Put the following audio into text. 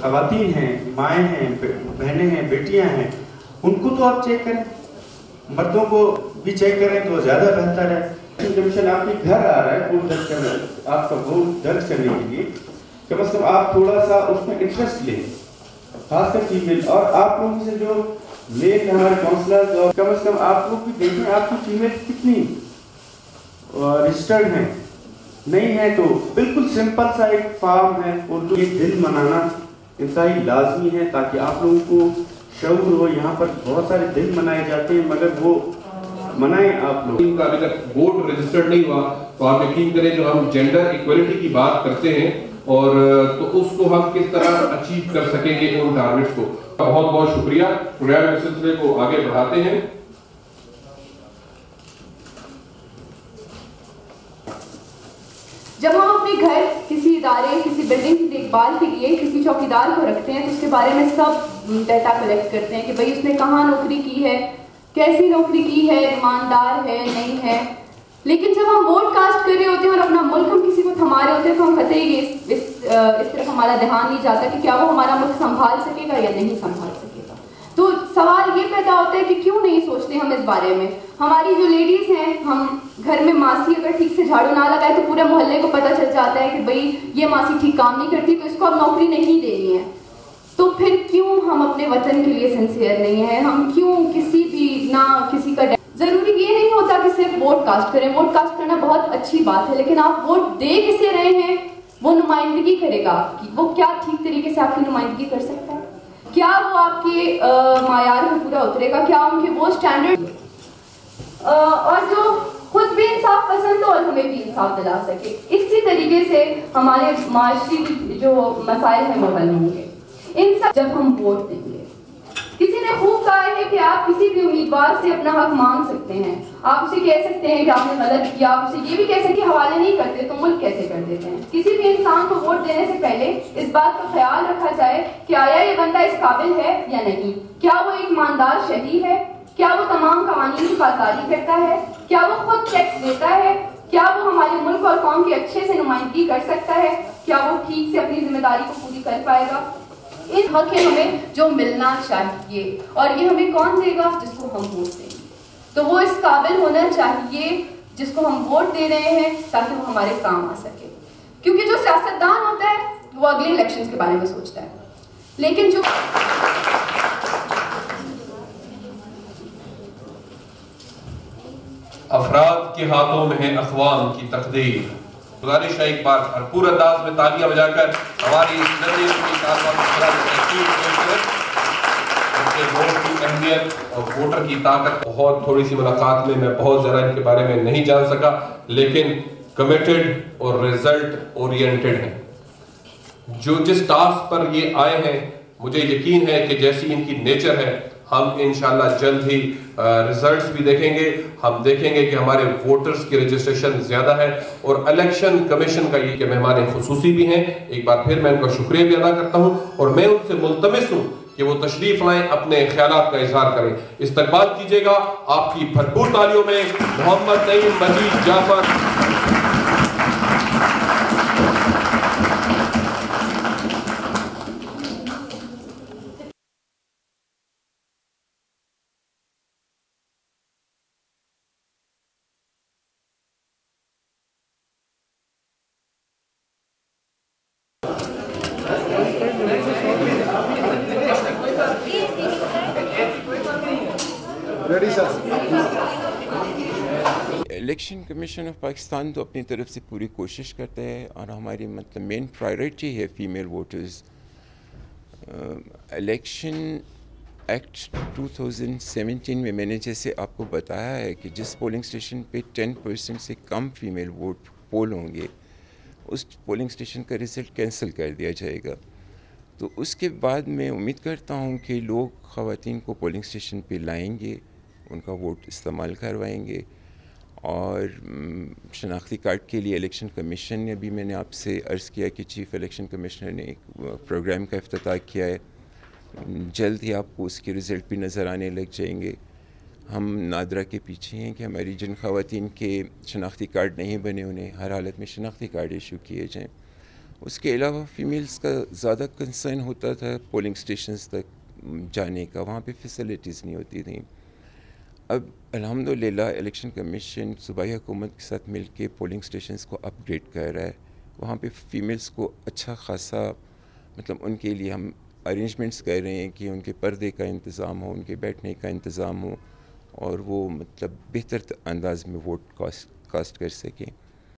ख़वातीन हैं, माएँ हैं, बहनें हैं, बेटियाँ हैं, उनको तो आप चेक करें, मर्दों को भी चेक करें तो ज़्यादा बेहतर है। कमीशन आपके घर आ रहा है वोट दर्ज करने, आपका वोट दर्ज करने के लिए कम से कम आप थोड़ा सा उसमें इंटरेस्ट लें, खासकर फीमेल। और आप लोगों से जो मेल हमारे काउंसलर्स, और कम से कम आप लोग भी देखें आपकी फीमेल कितनी रजिस्टर्ड हैं, नहीं है तो बिल्कुल सिंपल सा एक फॉर्म है उर्दू, ये दिन मनाना इंतहाई लाजमी है ताकि आप लोगों को शऊर हो। यहाँ पर बहुत सारे दिन मनाए जाते हैं मगर वो मनाएं आप लोग। इनका अभी तक वोट रजिस्टर्ड नहीं हुआ तो आप यकीन करें जो हम जेंडर इक्वलिटी की बात करते हैं और तो उसको हम किस तरह अचीव कर सकेंगे उन टारगेट्स को। बहुत बहुत शुक्रिया। प्रोग्राम इस सिलसिले को आगे बढ़ाते हैं। जब हम अपने घर, किसी इदारे, किसी बिल्डिंग की देखभाल के लिए किसी चौकीदार को रखते हैं तो उसके बारे में सब डाटा कलेक्ट करते हैं कि भाई उसने कहाँ नौकरी की है, कैसी नौकरी की है, ईमानदार है, नहीं है। लेकिन जब हम वोट कास्ट कर रहे होते हैं और अपना मुल्क हम किसी को थमा रहे होते हैं तो हम कतई इस तरफ हमारा ध्यान नहीं जाता कि क्या वो हमारा मुल्क संभाल सकेगा या नहीं संभाल सकेगा। तो सवाल ये पैदा होता है कि क्यों नहीं सोचते हम इस बारे में। हमारी जो लेडीज़ हैं, हम घर में मासी अगर ठीक से झाड़ू ना लगाए तो पूरे मोहल्ले को पता चल जाता है कि भाई ये मासी ठीक काम नहीं करती तो इसको अब नौकरी नहीं देनी है। तो फिर क्यों हम अपने वतन के लिए सिंसियर नहीं है, हम क्यों किसी भी ना किसी का जरूरी ये नहीं होता कि सिर्फ वोट कास्ट करें। वोट कास्ट करना बहुत अच्छी बात है लेकिन आप वोट दे किसे रहे हैं, वो नुमाइंदगी करेगा आपकी, वो क्या ठीक तरीके से आपकी नुमाइंदगी कर सकता है, क्या वो आपके मायार में पूरा उतरेगा, क्या उनके वो स्टैंडर्ड और जो खुद भी इंसाफ पसंद हो और हमें भी इंसाफ दिला सके। इसी तरीके से हमारे माशरी जो मसाइल हैं वो हल होंगे इन सब जब हम वोट देंगे। किसी ने खूब कहा है कि आप किसी भी उम्मीदवार से अपना हक मांग सकते हैं, आप उसे कह सकते हैं कि आपने गलत किया, आप उसे ये भी कह सकते हैं कि हवाले नहीं करते तो मुल्क कैसे कर देते हैं। किसी भी इंसान को वोट देने से पहले इस बात का ख्याल रखा जाए कि आया ये बंदा इस काबिल है या नहीं, क्या वो एक ईमानदार शहरी है, क्या वो तमाम कवानीन की पासदारी करता है, क्या वो खुद टैक्स देता है, क्या वो हमारे मुल्क और कौम की अच्छे से नुमाइंदगी कर सकता है, क्या वो ठीक से अपनी जिम्मेदारी को पूरी कर पाएगा। इन हक है हमें जो मिलना चाहिए और ये हमें कौन देगा, जिसको हम वोट देंगे। तो वो इस काबिल होना चाहिए जिसको हम वोट दे रहे हैं ताकि वो हमारे काम आ सके। क्योंकि जो सियासतदान होता है वो अगले इलेक्शंस के बारे में सोचता है, लेकिन जो अफराद के हाथों में है अक़वाम की तकदीर। गुजारिश है एक बार भरपूर अंदाज में तालियां बजाकर हमारी इस नज़रिए वोट की अहमियत और वोटर की ताकत। बहुत थोड़ी सी मुलाकात में मैं बहुत ज़्यादा इनके बारे में नहीं जान सका लेकिन कमिटेड और रिजल्ट ओरिएंटेड हैं। जो जिस टास्क पर ये आए हैं मुझे यकीन है कि जैसी इनकी नेचर है हम इंशाल्लाह जल्द ही रिजल्ट्स भी देखेंगे। हम देखेंगे कि हमारे वोटर्स की रजिस्ट्रेशन ज़्यादा है और इलेक्शन कमीशन का ये कि मेहमान खुसूसी भी हैं। एक बार फिर मैं उनका शुक्रिया भी अदा करता हूँ और मैं उनसे मुल्तमिस हूँ कि वो तशरीफ लाएं, अपने ख्यालात का इजहार करें। इस्तकबाल कीजिएगा आपकी भरपूर तालियों में Mohammad Naeem Majeed Jafar. Election commission of Pakistan तो अपनी तरफ से पूरी कोशिश करता है और हमारी मतलब मेन प्रायोरिटी है फीमेल वोटर्स। इलेक्शन एक्ट 2017 में मैंने जैसे आपको बताया है कि जिस पोलिंग स्टेशन पे 10% से कम फीमेल वोट पोल होंगे उस पोलिंग स्टेशन का रिज़ल्ट कैंसिल कर दिया जाएगा। तो उसके बाद मैं उम्मीद करता हूँ कि लोग ख़वातीन को पोलिंग स्टेशन पे लाएंगे, उनका वोट इस्तेमाल करवाएंगे। और शनाख्ती कार्ड के लिए इलेक्शन कमीशन ने भी मैंने आपसे अर्ज़ किया कि चीफ़ इलेक्शन कमिश्नर ने एक प्रोग्राम का इफ्तिताह किया है, जल्द ही आपको उसके रिज़ल्ट भी नज़र आने लग जाएंगे। हम नादरा के पीछे हैं कि हमारी जिन ख़वातीन के शनाख्ती कार्ड नहीं बने उन्हें हर हालत में शनाख्ती कार्ड इशू किए जाएँ। اس کے علاوہ فیمیلز کا زیادہ کنسرن ہوتا تھا پولنگ اسٹیشنز تک جانے کا، وہاں پہ فیسلٹیز نہیں ہوتی تھیں. اب الحمدللہ الیکشن کمیشن صوبائی حکومت کے ساتھ مل کے پولنگ اسٹیشنز کو اپ گریڈ کر رہا ہے. وہاں پہ فیمیلز کو اچھا خاصا مطلب ان کے لیے ہم ارینجمنٹس کر رہے ہیں کہ ان کے پردے کا انتظام ہو، ان کے بیٹھنے کا انتظام ہو، اور وہ مطلب بہتر انداز میں ووٹ کاسٹ کر سکیں.